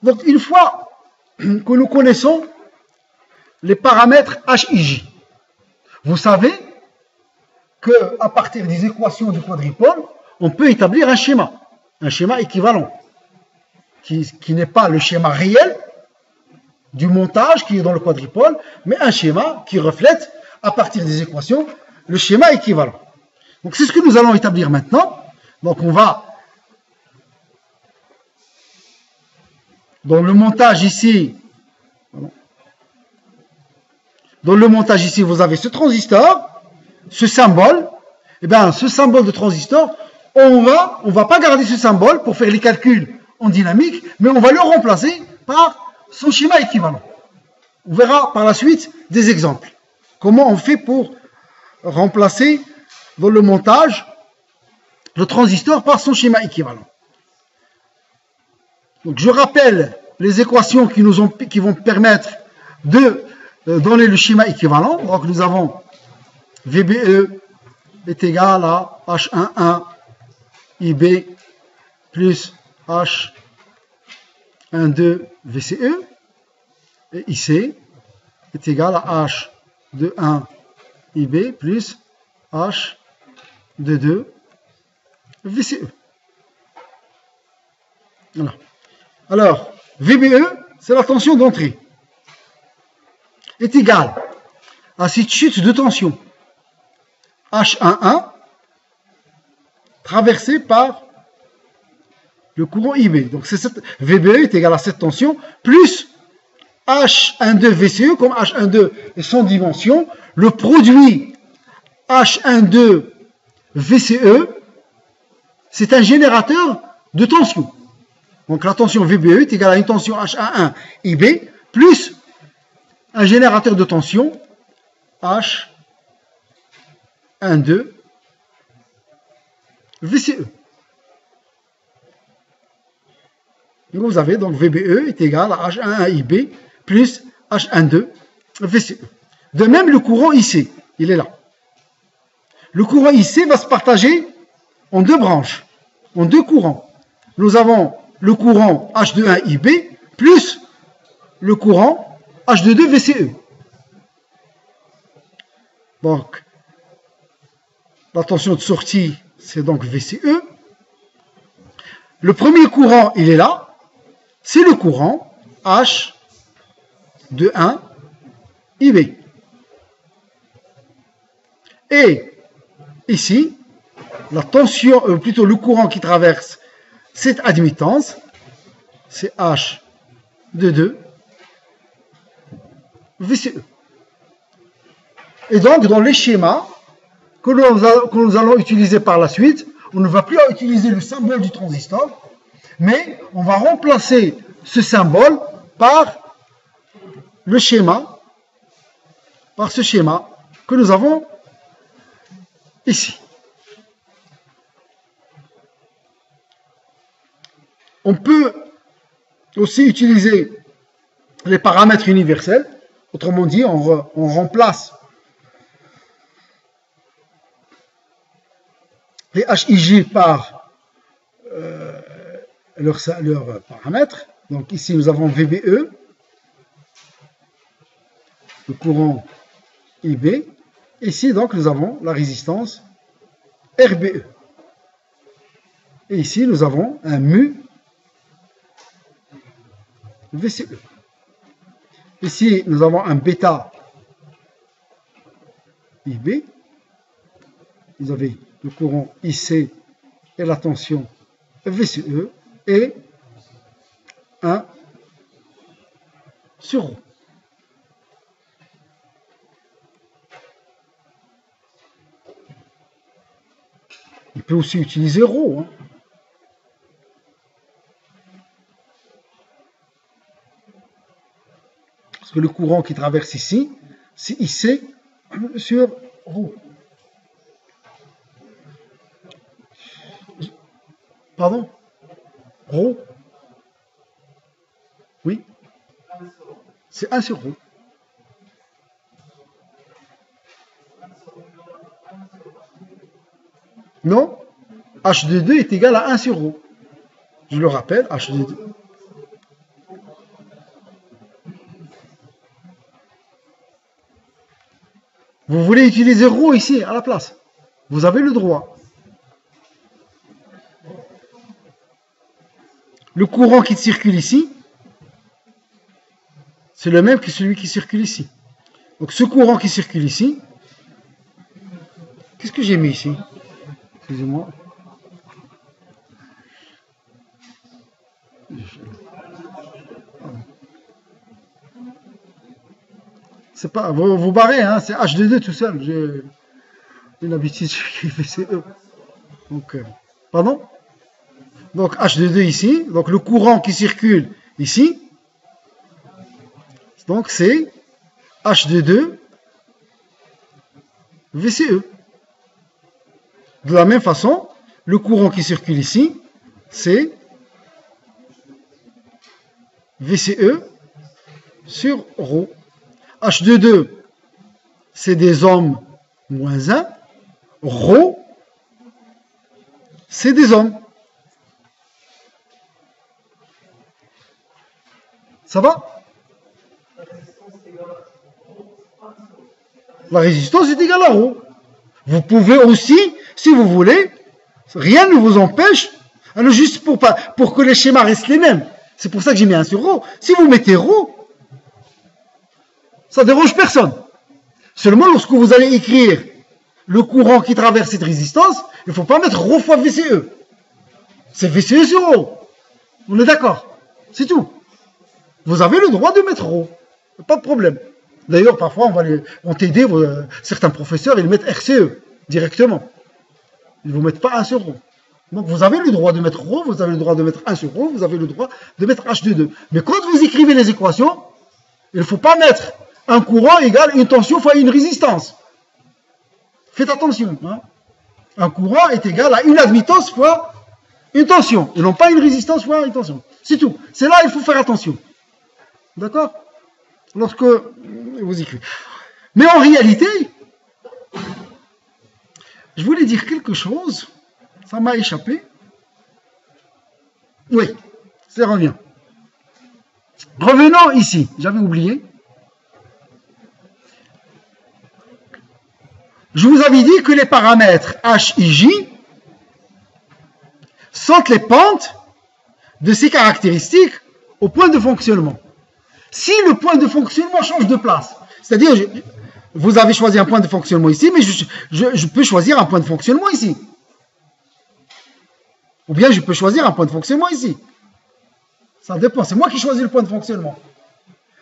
Donc, une fois que nous connaissons les paramètres HIJ, vous savez qu'à partir des équations du quadripôle, on peut établir un schéma équivalent, qui n'est pas le schéma réel du montage qui est dans le quadripôle, mais un schéma qui reflète, à partir des équations, le schéma équivalent. Donc c'est ce que nous allons établir maintenant. Donc on va, dans le montage ici, vous avez ce transistor, ce symbole. Et bien ce symbole de transistor, on va pas garder ce symbole pour faire les calculs en dynamique, mais on va le remplacer par son schéma équivalent. On verra par la suite des exemples. Comment on fait pour remplacer dans le montage le transistor par son schéma équivalent. Donc je rappelle les équations qui vont permettre de donner le schéma équivalent. Donc nous avons VBE est égal à H11 IB plus H12 VCE. Et IC est égal à H21 IB plus H22 VCE. Voilà. Alors, VBE, c'est la tension d'entrée, est égale à cette chute de tension H11 traversée par le courant IB. Donc, VBE est égal à cette tension plus H12 VCE, comme H12 est sans dimension, le produit H12 VCE, c'est un générateur de tension. Donc la tension VBE est égale à une tension H11 IB plus un générateur de tension H12 VCE. Donc vous avez donc VBE est égal à H11 IB plus H12 VCE. De même, le courant IC, il est là. Le courant IC va se partager en deux branches, en deux courants. Nous avons le courant H21 IB plus le courant H22 VCE. Donc, la tension de sortie, c'est donc VCE. Le premier courant, il est là. C'est le courant H21 IB. Et ici, la tension, plutôt le courant qui traverse cette admittance, c'est H22 VCE. Et donc, dans les schémas que nous allons utiliser par la suite, on ne va plus utiliser le symbole du transistor, mais on va remplacer ce symbole par le schéma, par ce schéma que nous avons ici. On peut aussi utiliser les paramètres universels. Autrement dit, on remplace les HIJ par leurs paramètres. Donc ici, nous avons VBE, le courant IB. Ici, donc, nous avons la résistance RBE. Et ici, nous avons un mu VCE. Ici, nous avons un bêta IB. Vous avez le courant IC et la tension VCE et 1 sur ρ. Il peut aussi utiliser ρ. Parce que le courant qui traverse ici, c'est IC sur ρ. Pardon? Ρ? Oui? C'est 1 sur ρ. Non? H22 est égal à 1 sur ρ. Je le rappelle, H22. Vous voulez utiliser ρ ici, à la place. Vous avez le droit. Le courant qui circule ici, c'est le même que celui qui circule ici. Donc ce courant qui circule ici, qu'est-ce que j'ai mis ici? Excusez-moi. C'est pas, vous barrez, hein, c'est H22 tout seul. J'ai une habitude qui fait VCE. Donc, pardon? Donc H22 ici, donc le courant qui circule ici, donc c'est H22 VCE. De la même façon, le courant qui circule ici, c'est VCE sur ρ. H22, c'est des ohms moins 1. ρ, c'est des ohms. Ça va? La résistance est égale à ρ. Vous pouvez aussi, si vous voulez, rien ne vous empêche, alors juste pour que les schémas restent les mêmes. C'est pour ça que j'ai mis 1 sur ρ. Si vous mettez ρ, ça ne dérange personne. Seulement, lorsque vous allez écrire le courant qui traverse cette résistance, il ne faut pas mettre ρ fois VCE. C'est VCE sur ρ. On est d'accord? C'est tout. Vous avez le droit de mettre ρ. Pas de problème. D'ailleurs, parfois, on t'aider, certains professeurs, ils mettent RCE directement. Ils ne vous mettent pas 1 sur ρ. Donc, vous avez le droit de mettre ρ, vous avez le droit de mettre 1 sur ρ, vous avez le droit de mettre H22. Mais quand vous écrivez les équations, il ne faut pas mettre un courant égale une tension fois une résistance. Faites attention. Hein. Un courant est égal à une admittance fois une tension. Et non pas une résistance fois une tension. C'est tout. C'est là qu'il faut faire attention. D'accord? Lorsque vous écrivez. Mais en réalité, je voulais dire quelque chose. Ça m'a échappé. Oui, ça revient. Revenons ici. J'avais oublié. Je vous avais dit que les paramètres H et J sont les pentes de ces caractéristiques au point de fonctionnement. Si le point de fonctionnement change de place, c'est-à-dire, vous avez choisi un point de fonctionnement ici, mais je peux choisir un point de fonctionnement ici. Ou bien je peux choisir un point de fonctionnement ici. Ça dépend, c'est moi qui choisis le point de fonctionnement.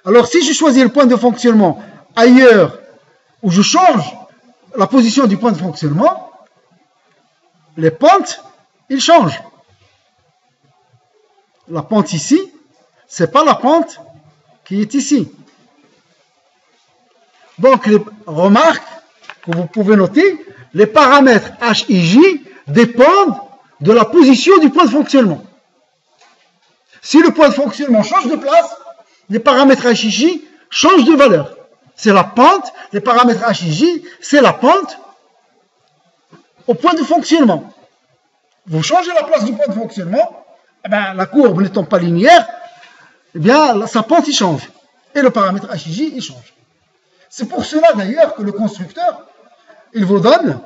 Alors si je choisis le point de fonctionnement ailleurs, où je change la position du point de fonctionnement, les pentes, ils changent. La pente ici, c'est pas la pente qui est ici. Donc, les remarques que vous pouvez noter, les paramètres H et J dépendent de la position du point de fonctionnement. Si le point de fonctionnement change de place, les paramètres H et J changent de valeur. C'est la pente, les paramètres H et J, c'est la pente au point de fonctionnement. Vous changez la place du point de fonctionnement, eh bien, la courbe n'étant pas linéaire, eh bien, sa pente il change. Et le paramètre H et J il change. C'est pour cela d'ailleurs que le constructeur, il vous donne,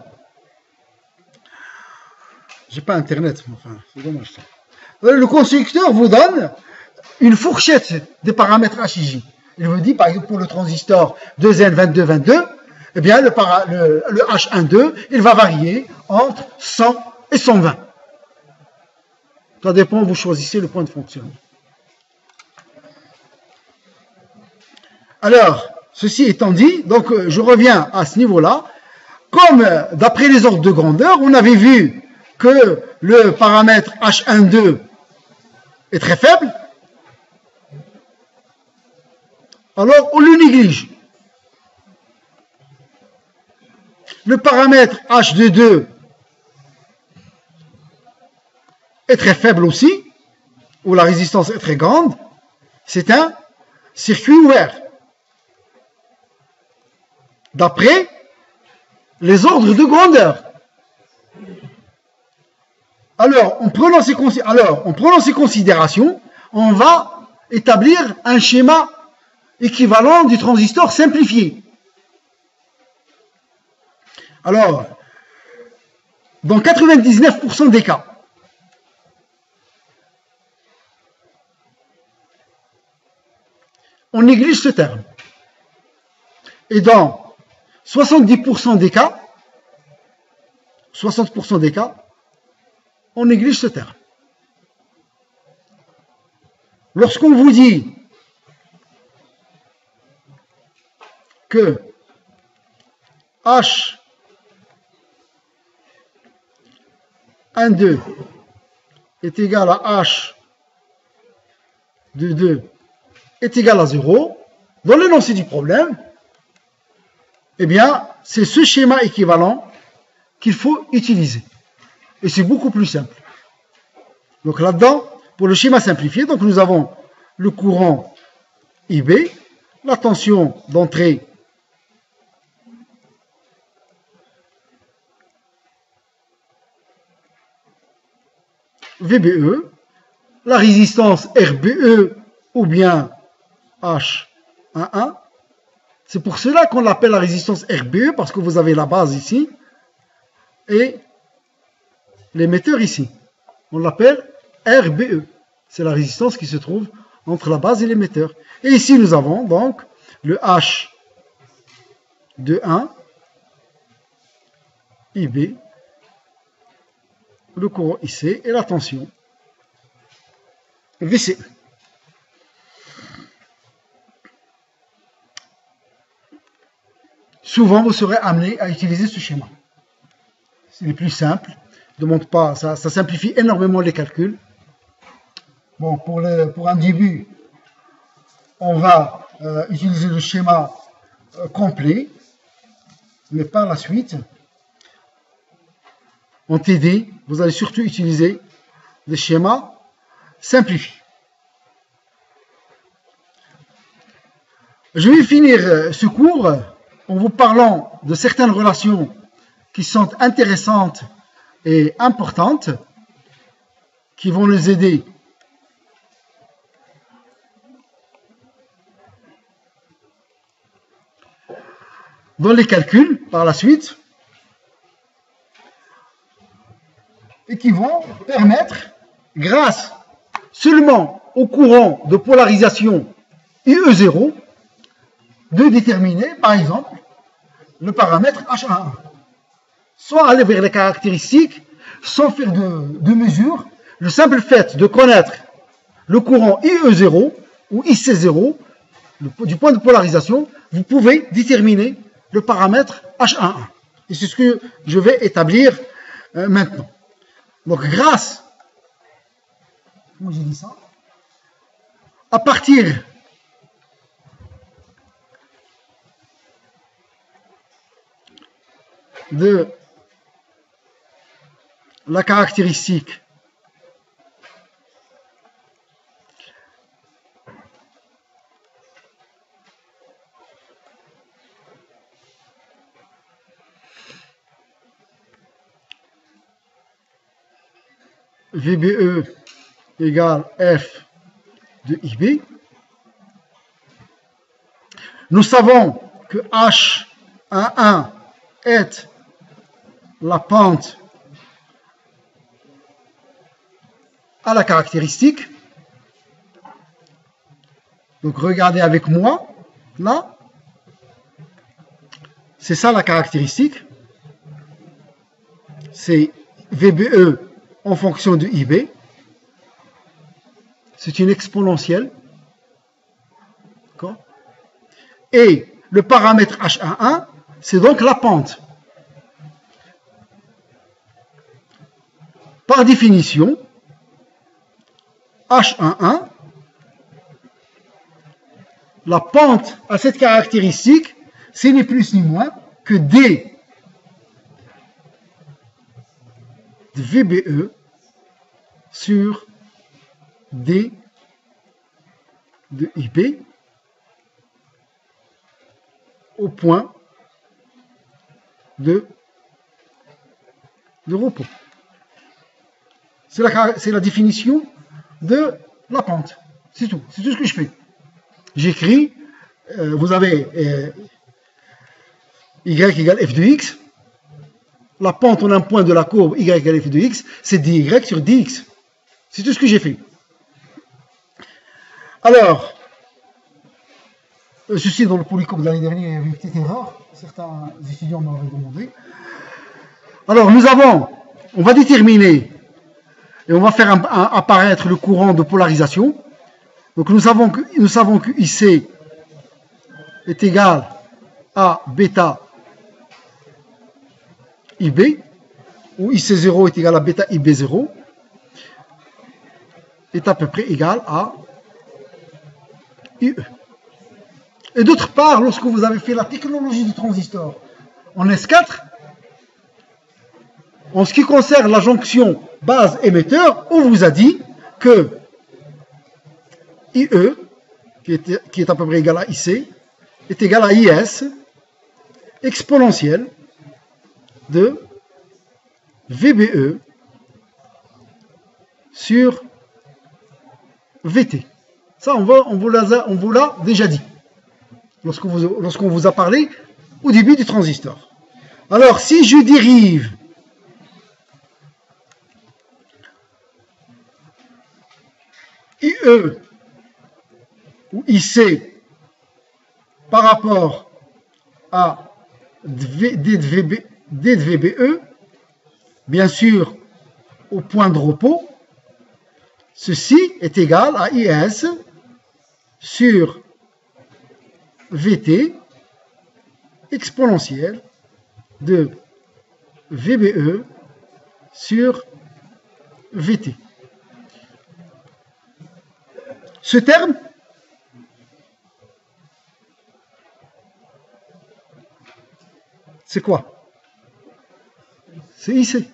j'ai pas internet, enfin, c'est dommage ça. Le constructeur vous donne une fourchette des paramètres H et J. Il vous dit, par exemple, pour le transistor 2N2222, eh bien, le H12, il va varier entre 100 et 120. Ça dépend, vous choisissez le point de fonctionnement. Alors, ceci étant dit, donc je reviens à ce niveau-là. Comme d'après les ordres de grandeur, on avait vu que le paramètre H12 est très faible, alors on le néglige. Le paramètre H22 est très faible aussi, où la résistance est très grande. C'est un circuit ouvert. D'après les ordres de grandeur. Alors, en prenant ces considérations, on va établir un schéma équivalent du transistor simplifié. Alors, dans 99% des cas, on néglige ce terme. Et dans 70% des cas, 60% des cas, on néglige ce terme. Lorsqu'on vous dit que H 1, 2 est égal à H de 2 est égal à 0, dans l'énoncé du problème, eh bien, c'est ce schéma équivalent qu'il faut utiliser. Et c'est beaucoup plus simple. Donc là-dedans, pour le schéma simplifié, donc nous avons le courant IB, la tension d'entrée VBE, la résistance RBE ou bien H11. C'est pour cela qu'on l'appelle la résistance RBE, parce que vous avez la base ici et l'émetteur ici. On l'appelle RBE. C'est la résistance qui se trouve entre la base et l'émetteur. Et ici, nous avons donc le H de 1 IB, le courant IC et la tension VC. Souvent, vous serez amené à utiliser ce schéma. C'est le plus simple. Demande pas, ça simplifie énormément les calculs. Bon, pour un début, on va utiliser le schéma complet, mais par la suite, en TD, vous allez surtout utiliser des schémas simplifiés. Je vais finir ce cours en vous parlant de certaines relations qui sont intéressantes et importantes, qui vont nous aider dans les calculs par la suite, et qui vont permettre, grâce seulement au courant de polarisation IE0, de déterminer, par exemple, le paramètre H11. Soit aller vers les caractéristiques, sans faire de mesure. Le simple fait de connaître le courant IE0 ou IC0, du point de polarisation, vous pouvez déterminer le paramètre H11. Et c'est ce que je vais établir maintenant. Donc, grâce, comment j'ai dit ça, à partir de la caractéristique VBE égale F de IB, nous savons que H11 est la pente à la caractéristique. Donc regardez avec moi, là, c'est ça la caractéristique. C'est VBE en fonction de IB. C'est une exponentielle. Et le paramètre H11, c'est donc la pente. Par définition, H11, la pente à cette caractéristique, c'est ni plus ni moins que D de VBE sur D de IB au point de repos. C'est la définition de la pente. C'est tout. C'est tout ce que je fais. J'écris, vous avez y égale f de x, la pente en un point de la courbe y égale f de x, c'est dy sur dx. C'est tout ce que j'ai fait. Alors, ceci dans le polycope de l'année dernière, il y avait une petite erreur. Certains étudiants m'avaient demandé. Alors, on va déterminer et on va faire apparaître le courant de polarisation. Donc, nous savons que IC est égal à bêta IB, où IC0 est égal à bêta IB0, est à peu près égal à IE. Et d'autre part, lorsque vous avez fait la technologie du transistor en S4, en ce qui concerne la jonction base-émetteur, on vous a dit que IE, qui est à peu près égal à IC, est égal à IS exponentielle de VBE sur VT. Ça, on vous l'a déjà dit lorsqu'on vous a parlé au début du transistor. Alors, si je dérive IE ou IC par rapport à D de VBE, bien sûr, au point de repos, ceci est égal à IS sur VT exponentielle de VBE sur VT. Ce terme, c'est quoi? C'est IC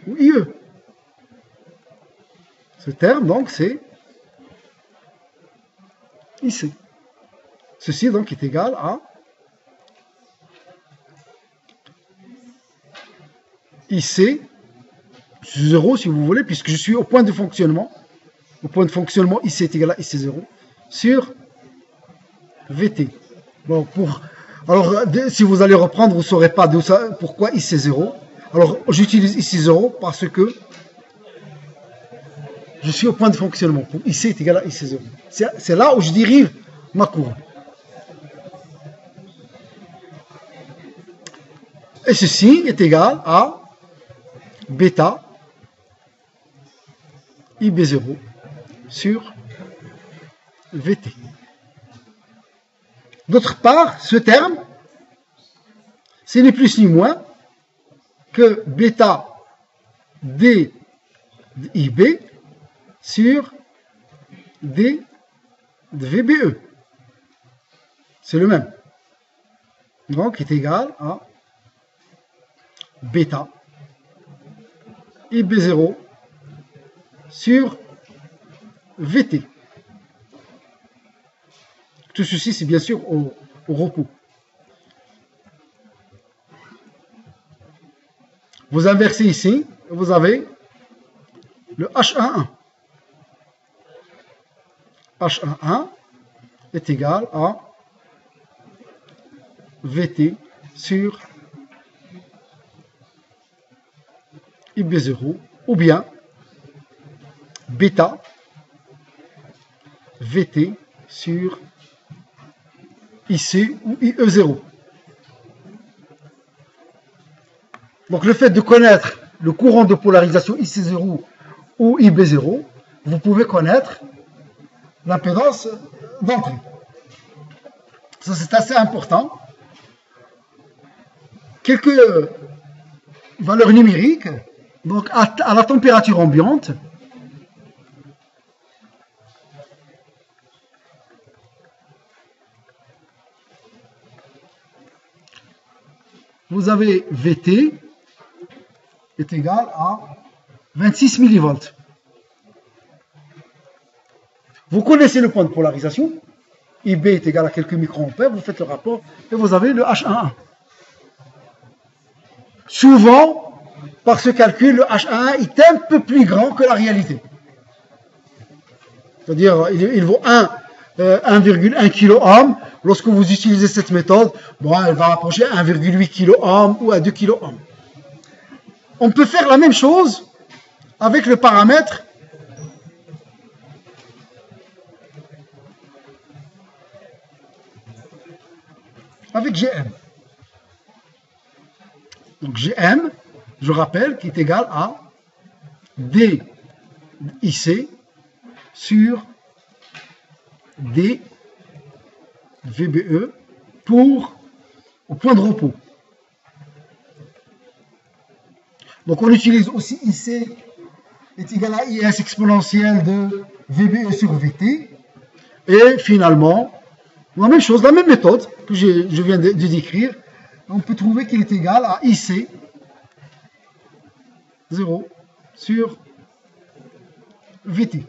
ou IE. Ce terme, donc, c'est IC. Ceci, donc, est égal à IC, 0 si vous voulez, puisque je suis au point de fonctionnement. Au point de fonctionnement, IC est égal à IC0 sur VT. Bon, alors, si vous allez reprendre, vous ne saurez pas pourquoi IC0. Alors, j'utilise IC0 parce que je suis au point de fonctionnement. Pour IC est égal à IC0. C'est là où je dérive ma courbe. Et ceci est égal à bêta IB0 sur VT. D'autre part, ce terme, c'est ni plus ni moins que bêta D de IB sur D de VBE. C'est le même. Donc, est égal à bêta IB0 sur VT. Tout ceci, c'est bien sûr au repos. Vous inversez ici, vous avez le H11. H11 est égal à VT sur IB0 ou bien bêta VT sur IC ou IE0. Donc le fait de connaître le courant de polarisation IC0 ou IB0, vous pouvez connaître l'impédance d'entrée. Ça c'est assez important. Quelques valeurs numériques. Donc à la température ambiante, vous avez VT est égal à 26 millivolts. Vous connaissez le point de polarisation. IB est égal à quelques microampères. Vous faites le rapport et vous avez le H11. Souvent, par ce calcul, le H11 est un peu plus grand que la réalité. C'est-à-dire, il vaut 1 1,1 kOhm. Lorsque vous utilisez cette méthode, bon, elle va approcher 1,8 kOhm ou à 2 kOhm. On peut faire la même chose avec le paramètre avec Gm. Donc Gm, je rappelle, qui est égal à DIC sur dVBE au point de repos. Donc on utilise aussi IC est égal à IS exponentielle de VBE sur VT. Et finalement, la même chose, la même méthode que je viens de décrire, on peut trouver qu'il est égal à IC 0 sur VT.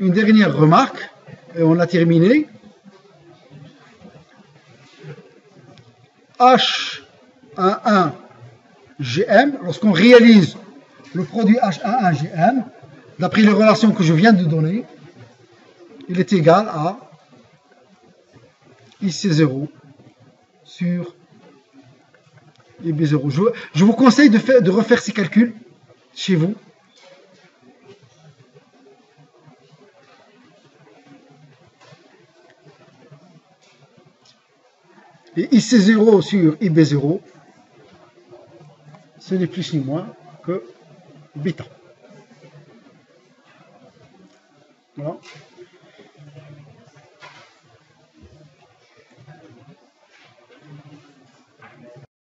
Une dernière remarque, et on a terminé. H11GM, lorsqu'on réalise le produit H11GM, d'après les relations que je viens de donner, il est égal à IC0 sur IB0. Je vous conseille de refaire ces calculs chez vous. Et IC0 sur IB0, ce n'est plus ni moins que bêta. Voilà.